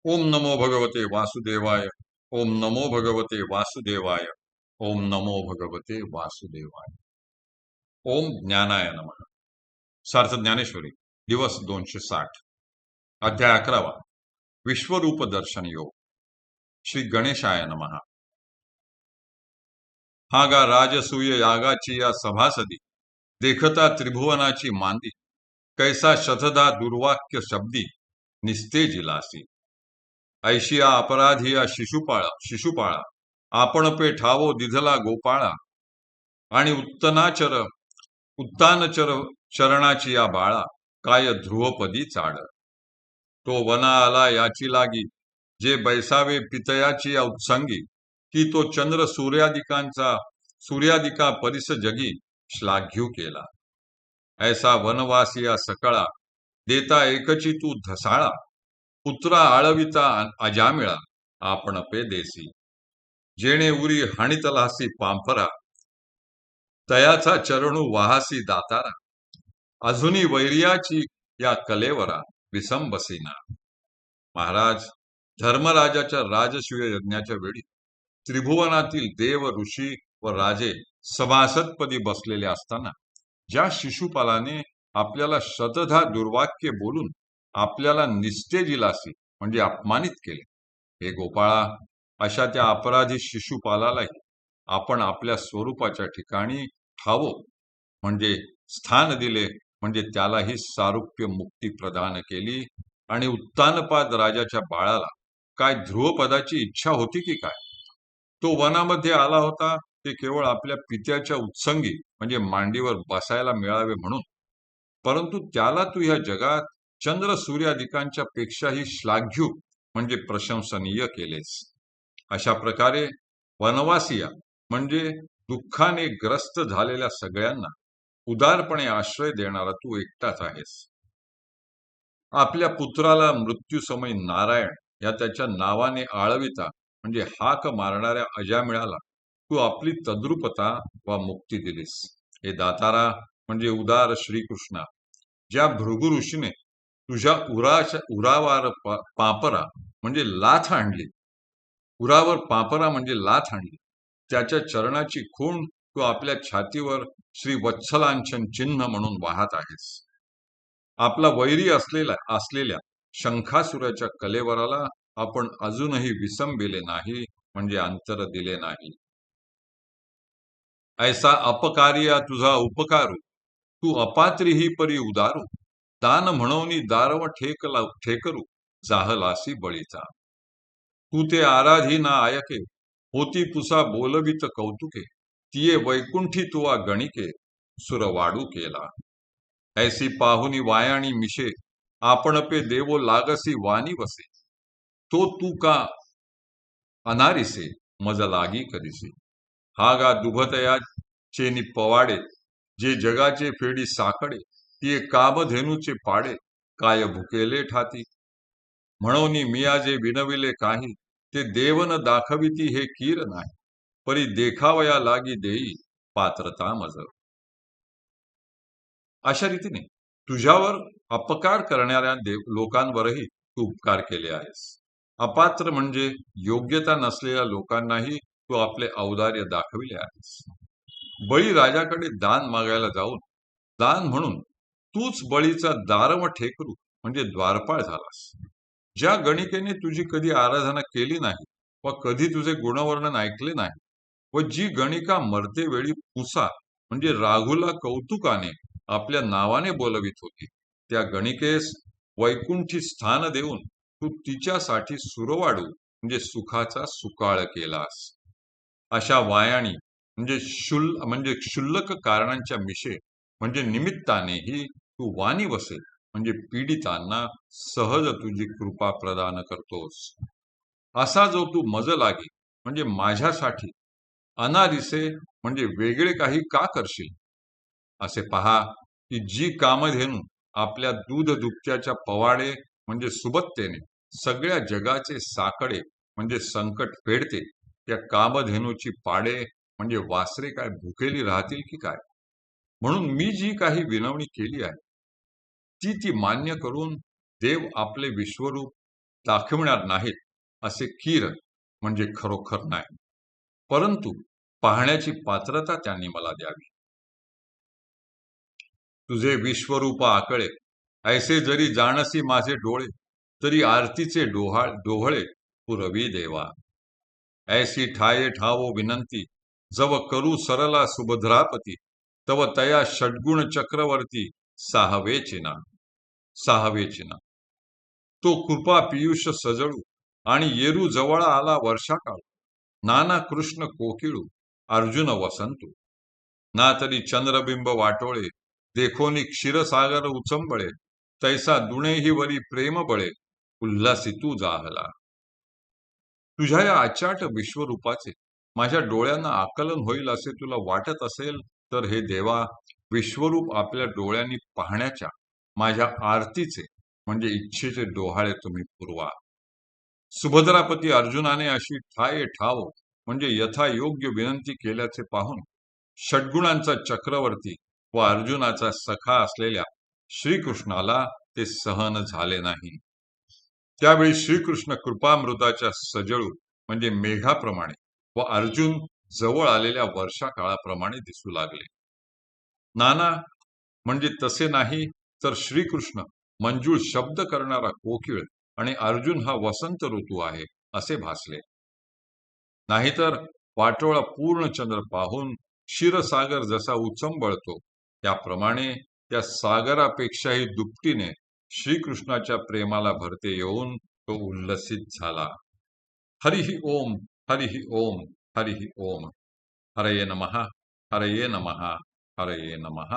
ओम नमो भगवते वासुदेवाय. ओम नमो भगवते वासुदेवाय. ओम नमो भगवते वासुदेवाय. ओम ज्ञानाय नमः. सार्थ ज्ञानेश्वरी, दिवस 260, अध्याय 11वा, विश्वरूप दर्शन योग. श्री गणेशाय नमः. हा गा राजसूय यागाची या सभासदी, देखता त्रिभुवनाची मांदी, कैसा शतधा दुर्वाक्य शब्दी, निस्तेजिलासी. ऐशिया अपराधिया शिशुपाळा, आपण पे ठावो दिधला गोपाळा, आणि उत्तानचर चरणाची या बाळा, काय ध्रुवपदी चाड. तो वना आला याची लागी, जे बैसावे पितयाची या उत्संगी, की तो चंद्र सूर्यादिका परिस जगी श्लाघ्यू केला. ऐसा वनवासिया सकळा, देता एकची तू धसाळा, पुत्रा आळविता अजामिळा, आपण पे देसी. जेणे उरी हाणितलासी पांफरा, तयाचा चरणू वाहासी दातारा, अजूनी वैर्याची या कलेवरा विसंबसीना. महाराज, धर्मराजाच्या राजसूय यज्ञाच्या वेळी त्रिभुवनातील देव, ऋषी व राजे सभासदपदी बसलेले असताना ज्या शिशुपालाने आपल्याला शतधा दुर्वाक्य बोलून आपल्याला निस्तेजिलासी म्हणजे अपमानित केले, हे गोपाळा, अशा त्या अपराधी शिशुपालालाही आपण आपल्या स्वरूपाच्या ठिकाणी ठावो म्हणजे स्थान दिले, म्हणजे त्यालाही सारूप्य मुक्ती प्रदान केली. आणि उत्तानपाद राजाच्या बाळाला काय ध्रुवपदाची इच्छा होती की काय? तो वनामध्ये आला होता ते केवळ आपल्या पित्याच्या उत्संगी म्हणजे मांडीवर बसायला मिळावे म्हणून, परंतु त्याला तू ह्या जगात चंद्र सूर्यादिकांच्या पेक्षाही श्लाघ्यू म्हणजे प्रशंसनीय केलेस. अशा प्रकारे वनवासिया म्हणजे दुःखाने ग्रस्त झालेल्या सगळ्यांना उदारपणे आश्रय देणारा तू एकटाच आहेस. आपल्या पुत्राला मृत्यूसमयी नारायण या त्याच्या नावाने आळविता म्हणजे हाक मारणाऱ्या अजामिळाला तू आपली तद्रुपता वा मुक्ती दिलीस. हे दातारा म्हणजे उदार श्रीकृष्णा, ज्या भृगु ऋषीने तुझ्या उरावर पापरा म्हणजे लाथ आणली, उरावर पापरा म्हणजे लाथ आणली, त्याच्या चरणाची खूण तू आपल्या छातीवर श्री वत्सलांछन चिन्ह म्हणून वाहत आहेस. आपला वैरी असलेल्या शंखासुराच्या कलेवराला आपण अजूनही विसंबिले नाही म्हणजे अंतर दिले नाही. ऐसा अपकार्या तुझा उपकारू, तू अपात्री ही परी उदारू, दान म्हणून दारव ठेकरू, जाहलासी बळीचा. तू ते आराधी ना आयके, होती पुसा बोलवित कौतुके, तिये वैकुंठी तुवा गणिके, सुरवाडू केला. ऐसी पाहुनी वायाणी मिशे, आपण पे देवो लागसी वाणी वसे, तो तू का अनारिसे, मज लागी करिसे. हा गा दुभतया चेनी पवाडे, जे जगाचे फेडी साकडे, ती कामधेनूचे पाडे, काय भुकेले ठाती. म्हणून मिया जे विनविले काही, ते देवन दाखविती हे कीर नाही, परी देखावया लागी देई पात्रता मज. अशा रीतीने तुझ्यावर अपकार करणाऱ्या लोकांवरही तू उपकार केले आहेस. अपात्र म्हणजे योग्यता नसलेल्या लोकांनाही तू आपले औदार्य दाखविले आहेस. बळी राजाकडे दान मागायला जाऊन दान म्हणून तूच बळीचा दारव ठेकरू म्हणजे द्वारपाळ झालास. ज्या गणिकेने तुझी कधी आराधना केली नाही व कधी तुझे गुणवर्णन ऐकले नाही, व जी गणिका मरते वेळी पुसा म्हणजे राघूला कौतुकाने आपल्या नावाने बोलवित होती, त्या गणिकेस वैकुंठी स्थान देऊन तू तिच्यासाठी सुरवाडू म्हणजे सुखाचा सुकाळ केलास. अशा वायाणी म्हणजे क्षुल्लक कारणांच्या मिशे म्हणजे निमित्तानेही तू वाणी वसे म्हणजे पीडितांना सहज तुझी कृपा प्रदान करतोस. असा जो तू मज लागी म्हणजे माझ्यासाठी अनादिसे म्हणजे वेगळे काही का करशील. असे पहा की जी कामधेनू आपल्या दूध दुभत्याच्या पवाडे म्हणजे सुबत्तेने सगळ्या जगाचे साकडे म्हणजे संकट फेडते, त्या कामधेनूची पाडे म्हणजे वासरे काय भुकेली राहतील की काय. म्हणून मी जी काही विनवणी केली आहे ती मान्य करून देव आपले विश्वरूप दाखविणार नाहीत असे कीर म्हणजे खरोखर नाही, परंतु पाहण्याची पात्रता त्यांनी मला द्यावी. तुझे विश्वरूप आकळे ऐसे जरी जाणसी माझे डोळे, तरी आरतीचे डोहळे पुरवी देवा. ऐसी ठाये ठावो विनंती, जव करू सरला सुभद्रापती, तव तया षड्गुण चक्रवर्ती साहवे चिना. साहवे चिना तो कृपा पियुष सजळू, आणि येरू जवळ आला वर्षा काळ. नाना कृष्ण कोकिळू, अर्जुन वसंतू. ना तरी चंद्रबिंब वाटोळे, देखोनी क्षीरसागर उचंबळे. तैसा दुणेही वरी प्रेम बळे, उल्हासितू जाहला. तुझ्या या अचाट विश्वरूपाचे माझ्या डोळ्यांना आकलन होईल असे तुला वाटत असेल, तर हे देवा, विश्वरूप आपल्या डोळ्यांनी पाहण्याच्या माझ्या आरतीचे म्हणजे इच्छेचे डोहाळे तुम्ही पुरवा. सुभद्रापती अर्जुनाने अशी ठाये ठाव म्हणजे यथायोग्य विनंती केल्याचे पाहून षड्गुणांचा चक्रवर्ती व अर्जुनाचा सखा असलेल्या श्रीकृष्णाला ते सहन झाले नाही. त्यावेळी श्रीकृष्ण कृपामृताच्या सजळू म्हणजे मेघाप्रमाणे व अर्जुन जवळ आलेल्या वर्षा काळाप्रमाणे दिसू लागले. नाना म्हणजे तसे नाही, तर श्रीकृष्ण मंजूळ शब्द करणारा कोकिळ आणि अर्जुन हा वसंत ऋतू आहे असे भासले. नाहीतर वाटोळा पूर्ण चंद्र पाहून क्षीरसागर जसा उचंबळतो, त्याप्रमाणे त्या सागरापेक्षाही दुपटीने श्रीकृष्णाच्या प्रेमाला भरते येऊन तो उल्लसित झाला. हरिहि ओम, हरिहि ओम, हरिहि ओम. हरये नमः, हरये नमः, हरये नमः.